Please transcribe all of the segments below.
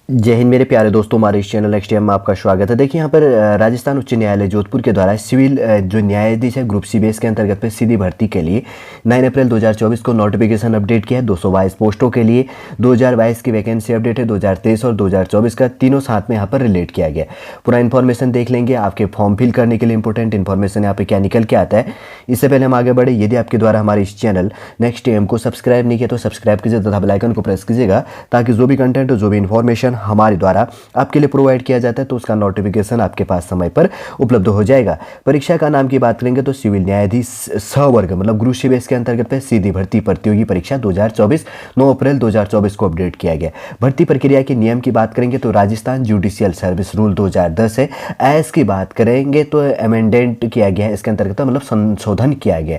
जय हिंद मेरे प्यारे दोस्तों, हमारे इस चैनल नेक्स्ट टाइम में आपका स्वागत है। देखिए यहाँ पर राजस्थान उच्च न्यायालय जोधपुर के द्वारा सिविल जो न्यायाधीश है ग्रुप सी बेस के अंतर्गत पे सीधी भर्ती के लिए 9 अप्रैल 2024 को नोटिफिकेशन अपडेट किया है। 222 पोस्टों के लिए 2022 की वैकेंसी अपडेट है। 2023 और 2024 का तीनों साथ में यहाँ पर रिलेट किया गया। पूरा इन्फॉर्मेशन देख लेंगे। आपके फॉर्म फिल करने के लिए इंपॉर्टेंट इन्फॉर्मेशन यहाँ पे क्या निकल के आता है। इससे पहले हम आगे बढ़े, यदि आपके द्वारा हमारे इस चैनल नेक्स्ट टाइम को सब्सक्राइब नहीं किया तो सब्सक्राइब कीजिए तथा बेल आइकन को प्रेस कीजिएगा, ताकि जो भी कंटेंट जो भी इन्फॉर्मेशन हमारे द्वारा आपके लिए प्रोवाइड किया जाता है तो उसका नोटिफिकेशन आपके पास समय पर उपलब्ध हो जाएगा। परीक्षा का नाम की बात करेंगे तो सिविल न्यायाधीश सवर्ग मतलब ग्रुप सी बेस के अंतर्गत पे सीधी भर्ती प्रतियोगी परीक्षा 2024 9 अप्रैल 2024 को अपडेट किया गया। भर्ती प्रक्रिया के नियम की बात करेंगे तो राजस्थान जुडिशियल सर्विस रूल 2010 है। एस की बात करेंगे तो अमेंडेंट किया गया है, इसके अंतर्गत मतलब संशोधन किया गया।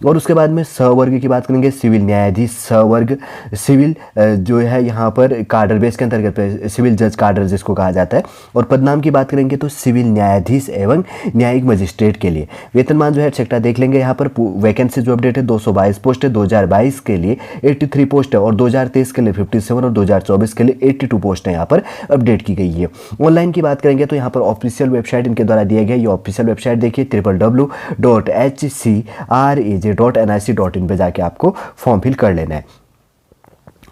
और उसके बाद में सवर्ग की बात करेंगे, सिविल न्यायाधीश सवर्ग सिविल जो है यहाँ पर कार्डर बेस के अंतर्गत पे सिविल जज कार्डर जिसको कहा जाता है। और पदनाम की बात करेंगे तो सिविल न्यायाधीश एवं न्यायिक मजिस्ट्रेट के लिए वेतनमान जो है सेक्टर देख लेंगे। यहाँ पर वैकेंसी जो अपडेट है 222 पोस्ट है। 2022 के लिए 83 पोस्ट है और 2023 के लिए 57 और 2024 के लिए 82 पोस्ट है यहाँ पर अपडेट की गई है। ऑनलाइन की बात करेंगे तो यहाँ पर ऑफिशियल वेबसाइट इनके द्वारा दिया गया। ये ऑफिशियल वेबसाइट देखिए www.hcraj.nic.in पे जाके आपको फॉर्म फिल कर लेना है।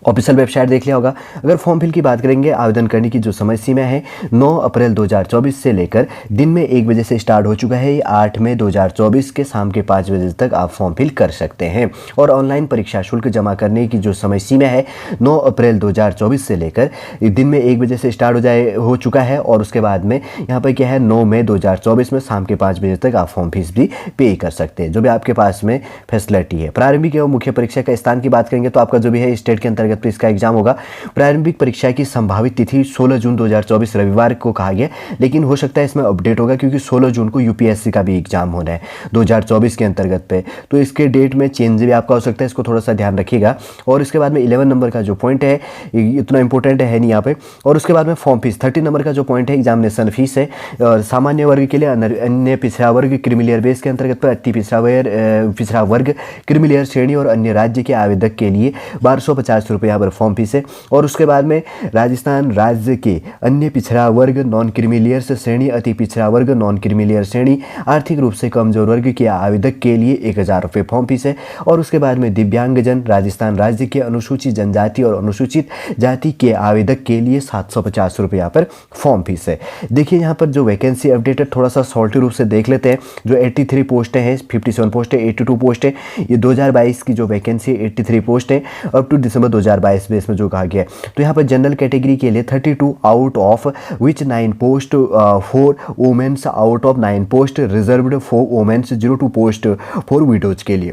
ऑफिशियल वेबसाइट देख लिया होगा। अगर फॉर्म फिल की बात करेंगे, आवेदन करने की जो समय सीमा है 9 अप्रैल 2024 से लेकर दिन में 1 बजे से स्टार्ट हो चुका है। 8 मई 2024 के शाम के 5 बजे तक आप फॉर्म फिल कर सकते हैं। और ऑनलाइन परीक्षा शुल्क जमा करने की जो समय सीमा है 9 अप्रैल 2024 से लेकर दिन में 1 बजे से स्टार्ट हो चुका है। और उसके बाद में यहाँ पर क्या है 9 मई 2024 में शाम के 5 बजे तक आप फॉर्म फीस भी पे कर सकते हैं, जो भी आपके पास में फैसिलिटी है। प्रारंभिक एवं मुख्य परीक्षा का स्थान की बात करेंगे तो आपका जो भी है स्टेट के अंतर्गत पे इसका एग्जाम होगा। प्रारंभिक परीक्षा की संभावित तिथि 16 जून 2024 रविवार को कहा गया, लेकिन हो सकता है इसमें अपडेट होगा क्योंकि 16 जून को यूपीएससी का भी एग्जाम होना है 2024 के अंतर्गत पे, तो इसके डेट में चेंज भी आपका हो सकता है। इसको थोड़ा सा ध्यान रखिएगा। और इसके बाद में 11 नंबर का जो पॉइंट है इतना इंपॉर्टेंट है नहीं यहाँ पे। और उसके बाद में फॉर्म फीस 30 नंबर का जो पॉइंट है एग्जामिनेशन फीस है। और सामान्य वर्ग के लिए अन्य पिछड़ा वर्ग क्रीमिलियर बेस के अंतर्गत पर अति पिछड़ा वर्ग क्रीमिलियर श्रेणी और अन्य राज्य के आवेदक के लिए 1250 रुपये यहाँ पर फॉर्म फीस है। और उसके बाद में राजस्थान राज्य के अन्य पिछड़ा वर्ग नॉन क्रीमिलियर श्रेणी, अति पिछड़ा वर्ग नॉन क्रीमिलियर श्रेणी, आर्थिक रूप से कमजोर वर्ग के आवेदक के लिए 1000 रुपये फॉर्म फीस है। और उसके बाद में दिव्यांगजन राजस्थान राज्य के अनुसूचित जनजाति और अनुसूचित जाति के आवेदक के लिए 750 रुपये यहाँ पर फॉर्म फीस है। देखिए यहाँ पर जो वैकेंसी अपडेटेड थोड़ा सा शॉर्ट रूप से देख लेते हैं। जो 83 पोस्टें हैं, 57 पोस्ट है, 82 पोस्ट है। ये 2022 की जो वैकेंसी 83 पोस्ट है अप टू दिसंबर 2022 बेस में जो कहा गया है। तो यहाँ पर जनरल कैटेगरी के लिए 32 out of which 9 post for womens, out of 9 post reserved for womens, 02 post for widows के लिए।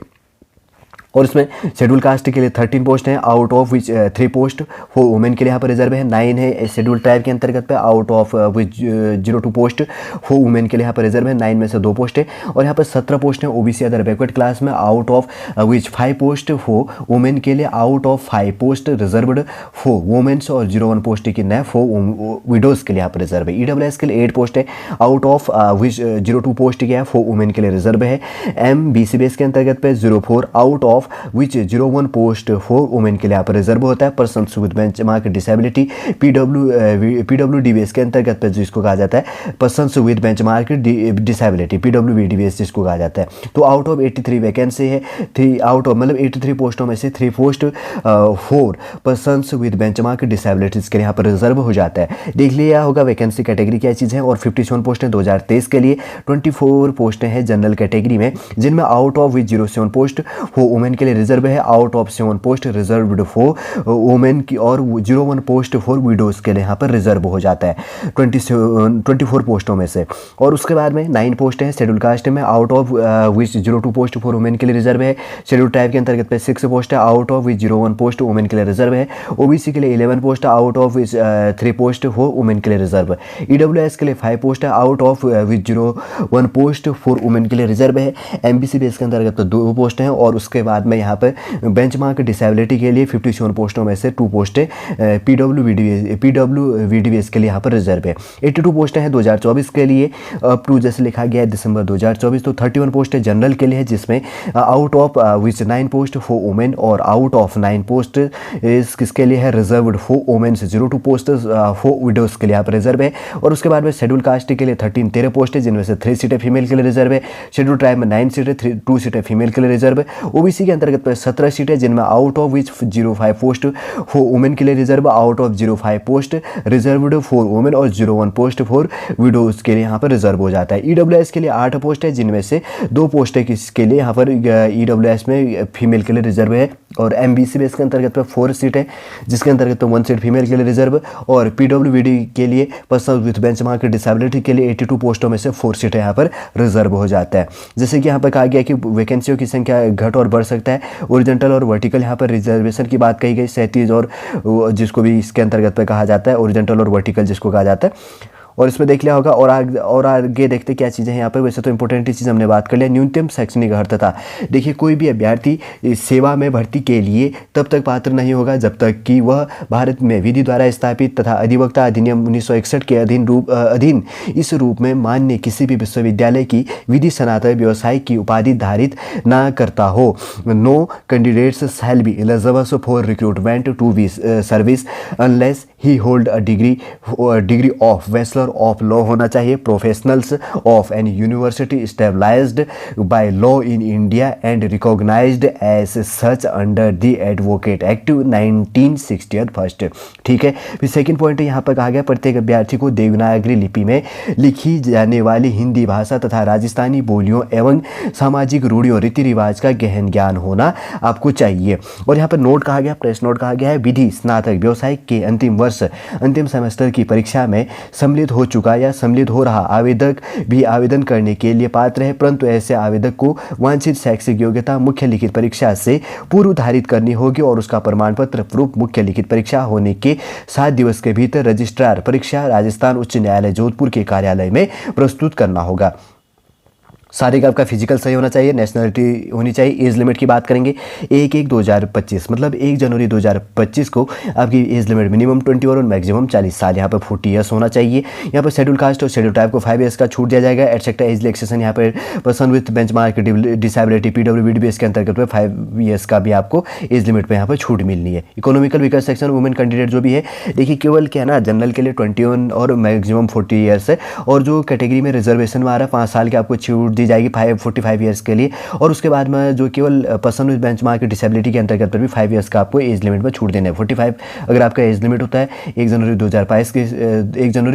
और इसमें शेड्यूल कास्ट के लिए 13 पोस्ट हैं, out of which 3 post for women के लिए यहाँ पर रिजर्व है। 9 है शेड्यूल ट्राइब के अंतर्गत पे, out of which 02 post for women के लिए यहाँ पर रिजर्व है। 9 में से 2 पोस्ट है। और यहाँ पर 17 पोस्ट हैं ओबीसी अदर बैकवर्ड क्लास में, out of which 5 post for women के लिए, out of 5 post reserved for womens और 01 पोस्ट की नए फॉर विडोज के लिए यहाँ पर रिजर्व है। ईडब्ल्यूएस के लिए 8 पोस्ट है, आउट ऑफ विच 02 पोस्ट क्या है फॉर वुमेन के लिए रिजर्व है। MBC बेस के अंतर्गत पे 04 out of which 01 post for women के लिए यहाँ पर रिजर्व होता है। Person with benchmark disability PWD base के अंतर्गत पे जिसको कहा जाता है person with benchmark disability PWD base जिसको कहा जाता है। तो आउट ऑफ 83 वैकेंसी है, 3 आउट ऑफ मतलब 83 पोस्टों में से 3 post for person with benchmark disabilities के लिए यहाँ पर रिजर्व हो जाता है। देख लिया होगा वैकेंसी कैटेगरी क्या चीज़ है। और 57 पोस्टें 2023 के लिए, 24 पोस्टें हैं जनरल कैटेगरी में, जिनमें out of which 07 post for women के लिए रिजर्व है, out of 7 post reserved for women की, और 01 पोस्ट फॉर विडोज के लिए यहाँ पर रिजर्व हो जाता है 24 पोस्टों में से। और उसके बाद में 9 पोस्ट हैं शेड्यूल कास्ट में, out of which 02 post for women के लिए रिजर्व है। शेड्यूल ट्राइब के अंतर्गत पे 6 पोस्ट है, out of which 01 post women के लिए रिजर्व है। ओबीसी के लिए 11 post, out of which 3 post for women के लिए रिजर्व है। ईडब्ल्यूएस के लिए 5 पोस्ट है, out of which 01 post for women के लिए रिजर्व है। MBC बेस के अंतर्गत 2 पोस्ट हैं। और उसके बाद बाद में यहाँ पर बेंचमार्क डिसेबिलिटी के लिए 57 पोस्टों में से 2 पोस्टें PWVDVS के लिए यहाँ पर रिजर्व है। 82 पोस्टें हैं 2024 के लिए अप टू जैसे लिखा गया है दिसंबर 2024। तो 31 पोस्टें जनरल के लिए है, जिसमें out of which 9 post for women और आउट ऑफ 9 पोस्ट इस किसके लिए है reserved for womens. 02 post for widows के लिए यहाँ पर रिजर्व है। और उसके बाद में शेड्यूल कास्ट के लिए 13 पोस्ट है, जिनमें से 3 सीटें फीमेल के लिए रिजर्व है। शेड्यूल ट्राइब में 9 सीटें 2 सीटें फीमेल के लिए रिजर्व है। ओबीसी के अंतर्गत 17 सीटें, जिनमें out of which 05 post for women के लिए reserve, out of 05 post reserved for women और 01 पोस्ट फॉर विडोज के लिए यहाँ पर रिजर्व हो जाता है। ईडब्ल्यूएस के लिए 8 पोस्ट है, जिनमें से 2 पोस्टें किसके लिए यहाँ पर ईडब्ल्यूएस में फीमेल के लिए रिजर्व है। और एमबीसी बेस के अंतर्गत 4 सीट है, जिसके अंतर्गत 1 सीट फीमेल के लिए रिजर्व। और पीडब्ल्यूबीडी के लिए पर्सन विथ बेंचमार्क डिसेबिलिटी के लिए 82 पोस्टों में से 4 सीटें यहाँ पर रिजर्व हो जाता है। जैसे कि यहाँ पर कहा गया कि वैकेंसियों की संख्या घट और बढ़ सकता है। ओरिजेंटल और वर्टिकल यहाँ पर रिजर्वेशन की बात कही गई 37 और जिसको भी इसके अंतर्गत पे कहा जाता है ओरिजेंटल और वर्टिकल जिसको कहा जाता है। और इसमें देख लिया होगा। और आगे देखते क्या चीज़ें हैं यहाँ पर। वैसे तो इंपॉर्टेंट चीज़ हमने बात कर लिया। न्यूनतम शैक्षणिक अर्हता, देखिए कोई भी अभ्यर्थी सेवा में भर्ती के लिए तब तक पात्र नहीं होगा जब तक कि वह भारत में विधि द्वारा स्थापित तथा अधिवक्ता अधिनियम 1961 के अधीन इस रूप में मान्य किसी भी विश्वविद्यालय की विधि स्नातक व्यवसाय की उपाधि धारित न करता हो। No candidates shall be eligible for recruitment to service unless he hold a degree of bachelor of law होना चाहिए, professionals of an university stabilised by law in India and recognised as such under the advocate act 1960 first. ठीक है। फिर second point यहाँ पर कहा गया प्रत्येक अभ्यर्थी को देवनागरी लिपि में लिखी जाने वाली हिंदी भाषा तथा राजस्थानी बोलियों एवं सामाजिक रूढ़ियों रीति रिवाज का गहन ज्ञान होना आपको चाहिए। और यहाँ पर नोट कहा गया, प्रेस नोट कहा गया है, विधि स्नातक व्यवसाय के अंतिम वर्ष अंतिम सेमेस्टर की परीक्षा में सम्मिलित हो चुका या सम्मिलित हो रहा आवेदक भी आवेदन करने के लिए पात्र है, परंतु ऐसे आवेदक को वांछित शैक्षिक योग्यता मुख्य लिखित परीक्षा से पूर्व धारित करनी होगी और उसका प्रमाण पत्र प्रूफ मुख्य लिखित परीक्षा होने के 7 दिवस के भीतर रजिस्ट्रार परीक्षा राजस्थान उच्च न्यायालय जोधपुर के कार्यालय में प्रस्तुत करना होगा। सारे का आपका फिजिकल सही होना चाहिए, नेशनलिटी होनी चाहिए। एज लिमिट की बात करेंगे 1/1/2025 मतलब 1 जनवरी 2025 को आपकी एज लिमिट मिनिमम 20 और मैक्सिमम 40 साल यहाँ पर 40 ईयर्स होना चाहिए। यहाँ पर शेड्यूल कास्ट और शेड्यूल ट्राइब को 5 ईयर्स का छूट दिया जाएगा। एटसेक्टा एज रिलैक्सेशन यहाँ पर person with benchmark disability PWVDVS के अंतर्गत 5 ईयर्स का भी आपको एज लिमिट पर यहाँ पर छूट मिलनी है। Economical weaker section women candidate जो भी है, देखिए केवल क्या ना जनरल के लिए 21 और मैक्सिमम 40 ईयर्स है, और जो कैटेगरी में रिजर्वेशन में आ रहा है 5 साल की आपको छूट दी जाएगी 45 ईयर्स के लिए। और उसके बाद में जो केवल पर्सन विद बेंचमार्क डिसेबिलिटी के अंतर्गत पर भी 5 ईयर्स का आपको एज लिमिट में छूट देना है। 45 अगर आपका एज लिमिट होता है 1 जनवरी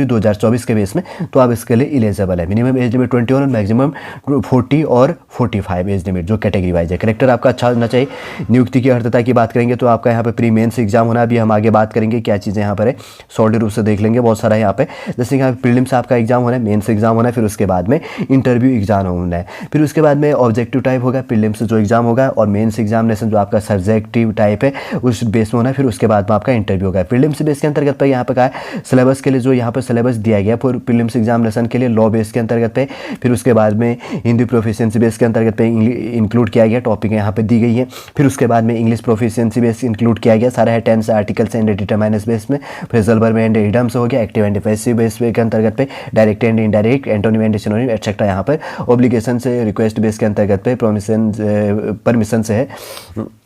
2024 के बेस में, तो आप इसके लिए एलिजिबल है। मिनिमम एज लिमिट 21 और मैक्सिमम 40 और 45 एज लिमिट जो कैटेगरी वाइज है। करेक्टर आपका अच्छा होना चाहिए। नियुक्ति की अर्हता की बात करेंगे तो आपका यहाँ पे प्री मेंस एग्जाम होना, अभी हम आगे बात करेंगे क्या चीज़ें यहाँ पर है, सॉलिड रूप से देख लेंगे बहुत सारा यहाँ पे। जैसे यहाँ प्रीलिम्स आपका एग्जाम होना है, मेंस एग्जाम होना है, फिर उसके बाद में इंटरव्यू एग्जाम होना है, फिर उसके बाद में ऑब्जेक्टिव टाइप होगा प्रीलिम्स जो एग्जाम होगा, और मेंस एग्जामिनेशन जो आपका सब्जेक्टिव टाइप है उस बेस में होना है, फिर उसके बाद में आपका इंटरव्यू होगा। प्रीलिम्स बेस के अंतर्गत पे यहाँ पे कहा है सिलेबस के लिए जो यहाँ पर सिलेबस दिया गया फिर प्रीलिम्स एग्जामिनेशन के लिए लॉ बेस के अंतर्गत पे, फिर उसके बाद में हिंदी प्रोफिशिएंसी बेस के अंतर्गत पे इंक्लूड किया गया, टॉपिक यहाँ पे दी गई है। फिर उसके बाद में इंग्लिश प्रोफिशिएंसी बेस इंक्लूड किया गया, सारा है tense articles and determiners base में। फ्रेजल वर्ब एंड इडियम्स हो गया, एक्टिव एंड पैसिव बेस के अंतर्गत पे, direct and indirect, antonym and synonym etcetera यहाँ पर। ऑब्लिगेशन से रिक्वेस्ट बेस के अंतर्गत पे, परमिशन से है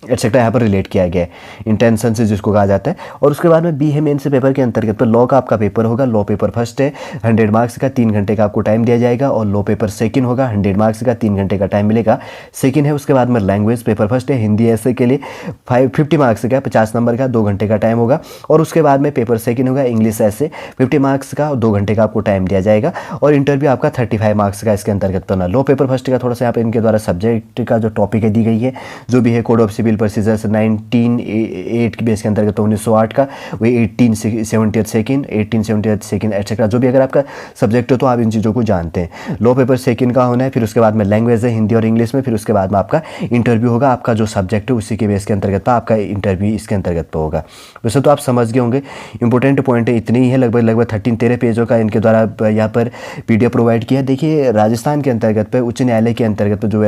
एटसेट्रा यहाँ पर रिलेट किया गया है, इंटेंशन से जिसको कहा जाता है। और उसके बाद में बी है मेन से पेपर के अंतर्गत पर लॉ का आपका पेपर होगा। लॉ पेपर फर्स्ट है 100 मार्क्स का, 3 घंटे का आपको टाइम दिया जाएगा, और लॉ पेपर सेकंड होगा 100 मार्क्स का, 3 घंटे का टाइम मिलेगा, सेकंड है। उसके बाद में लैंग्वेज पेपर फर्स्ट है हिंदी ऐसे के लिए 50 मार्क्स का 50 नंबर का 2 घंटे का टाइम होगा। और उसके बाद में पेपर सेकंड होगा इंग्लिश ऐसे 50 मार्क्स का 2 घंटे का आपको टाइम दिया जाएगा, और इंटरव्यू आपका 35 मार्क्स का इसके अंतर्गत करना। लॉ पेपर फर्स्ट का थोड़ा सा यहाँ पे इनके द्वारा सब्जेक्ट का जो टॉपिक है दी गई है, जो भी है कोड ऑफ सिविल प्रोसीजर्स 1908 के बेस के अंतर्गत 1908 का, वही 1878 सेकंड 1878 सेकंड एटसेट्रा जो भी अगर आपका सब्जेक्ट हो तो आप इन चीज़ों को जानते हैं। लॉ पेपर सेकंड का होना है, फिर उसके बाद में लैंग्वेज है हिंदी और इंग्लिश में, फिर उसके बाद में आपका इंटरव्यू होगा, आपका जो सब्जेक्ट है उसी के बेस के अंतर्गत पर आपका इंटरव्यू इसके अंतर्गत पर होगा। वैसे तो आप समझ गए होंगे, इंपॉर्टेंट पॉइंट है इतनी ही है, लगभग 13 पेजों का इनके द्वारा यहाँ पर PDF प्रोवाइड किया। देखिए राजस्थान के अंतर्गत अंतर्गत पे, उच्च न्यायालय के अंतर्गत पे जो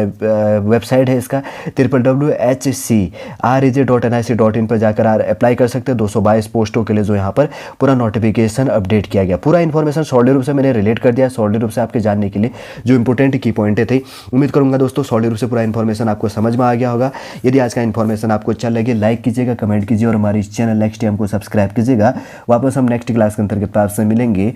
वेबसाइट है इसका www.hcraj.nic.in पर जाकर आप अप्लाई कर सकते हैं। 222 पोस्टों के लिए जो यहाँ पर पूरा नोटिफिकेशन अपडेट किया गया। पूरा इन्फॉर्मेशन सॉलिड रूप से मैंने रिलेट कर दिया, सॉलिड रूप से आपके जानने के लिए जो इंपॉर्टेंट की पॉइंटें थे। उम्मीद करूंगा दोस्तों सॉलिड रूप से पूरा इन्फॉर्मेशन आपको समझ में आ गया होगा। यदि आज का इन्फॉर्मेशन आपको अच्छा लगे लाइक कीजिएगा, कमेंट कीजिए और हमारे इस चैनल नेक्स्ट टाइम को सब्सक्राइब कीजिएगा। वापस हम नेक्स्ट क्लास के अंतर्गत आपसे मिलेंगे।